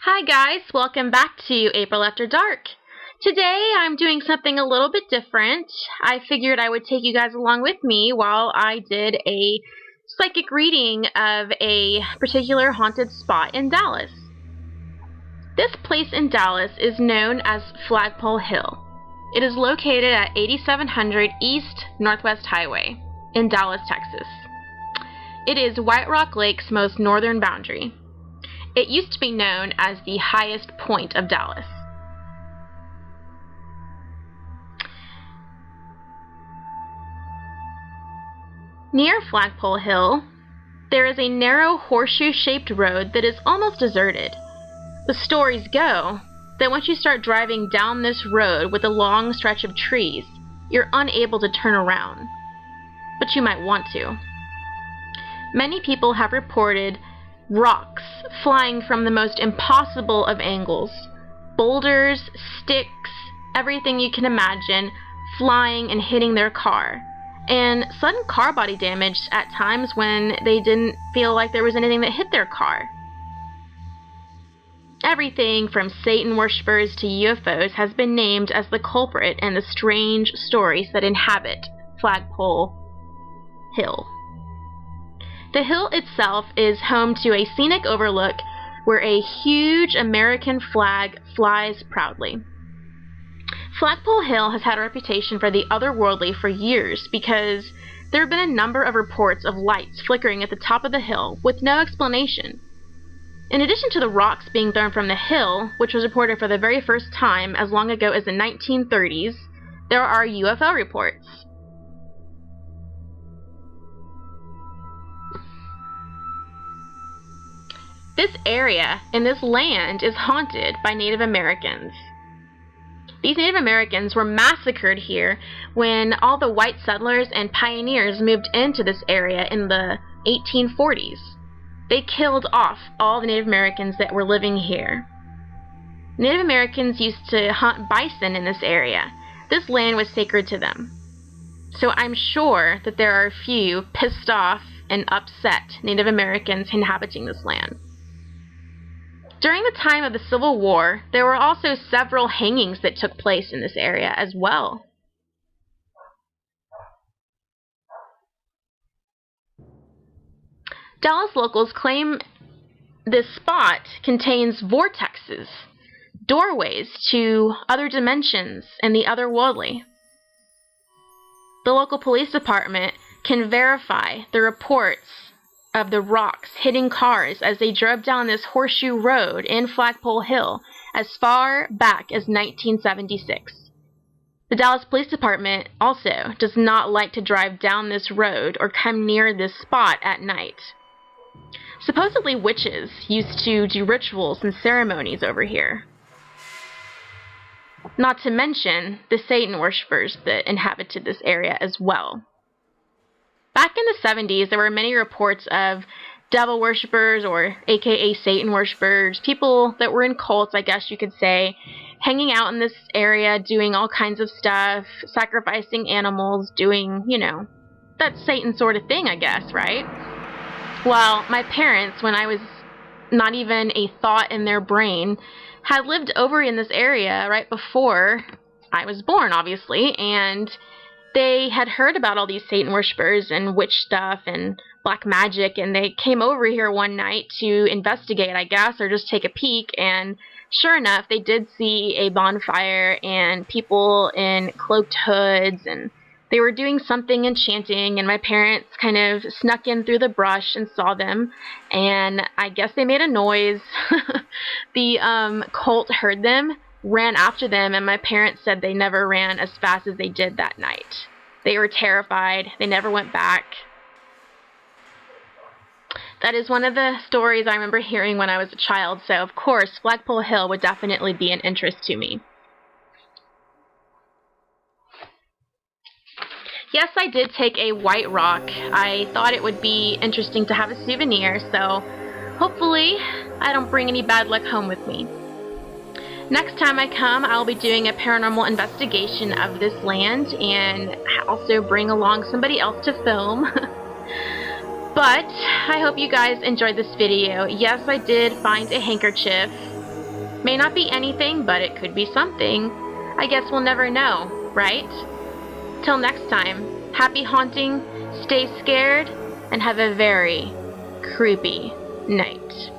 Hi guys, welcome back to April After Dark. Today I'm doing something a little bit different. I figured I would take you guys along with me while I did a psychic reading of a particular haunted spot in Dallas. This place in Dallas is known as Flagpole Hill. It is located at 8700 East Northwest Highway in Dallas, Texas. It is White Rock Lake's most northern boundary. It used to be known as the highest point of Dallas. Near Flagpole Hill, there is a narrow horseshoe-shaped road that is almost deserted. The stories go that once you start driving down this road with a long stretch of trees, you're unable to turn around, but you might want to. Many people have reported rocks flying from the most impossible of angles. Boulders, sticks, everything you can imagine flying and hitting their car. And sudden car body damage at times when they didn't feel like there was anything that hit their car. Everything from Satan worshippers to UFOs has been named as the culprit in the strange stories that inhabit Flagpole Hill. The hill itself is home to a scenic overlook where a huge American flag flies proudly. Flagpole Hill has had a reputation for the otherworldly for years because there have been a number of reports of lights flickering at the top of the hill with no explanation. In addition to the rocks being thrown from the hill, which was reported for the very first time as long ago as the 1930s, there are UFO reports. This area and this land is haunted by Native Americans. These Native Americans were massacred here when all the white settlers and pioneers moved into this area in the 1840s. They killed off all the Native Americans that were living here. Native Americans used to hunt bison in this area. This land was sacred to them. So I'm sure that there are a few pissed off and upset Native Americans inhabiting this land. During the time of the Civil War, there were also several hangings that took place in this area as well. Dallas locals claim this spot contains vortexes, doorways to other dimensions and the otherworldly. The local police department can verify the reports of the rocks hitting cars as they drove down this horseshoe road in Flagpole Hill as far back as 1976. The Dallas Police Department also does not like to drive down this road or come near this spot at night. Supposedly witches used to do rituals and ceremonies over here. Not to mention the Satan worshippers that inhabited this area as well. Back in the 70s, there were many reports of devil worshippers, or aka Satan worshippers, people that were in cults, I guess you could say, hanging out in this area, doing all kinds of stuff, sacrificing animals, doing, that Satan sort of thing, I guess, right? Well, my parents, when I was not even a thought in their brain, had lived over in this area right before I was born, obviously, and they had heard about all these Satan worshippers and witch stuff and black magic, and they came over here one night to investigate, I guess, or just take a peek, and sure enough, they did see a bonfire and people in cloaked hoods, and they were doing something and chanting, and my parents kind of snuck in through the brush and saw them, and I guess they made a noise. The cult heard them, ran after them, and my parents said they never ran as fast as they did that night. They were terrified. They never went back. That is one of the stories I remember hearing when I was a child, so of course Flagpole Hill would definitely be an interest to me. Yes, I did take a white rock. I thought it would be interesting to have a souvenir, so hopefully I don't bring any bad luck home with me. Next time I come, I'll be doing a paranormal investigation of this land and also bring along somebody else to film. But I hope you guys enjoyed this video. Yes, I did find a handkerchief May not be anything, but it could be something. I guess we'll never know, right? Till next time, happy haunting, stay scared, and have a very creepy night.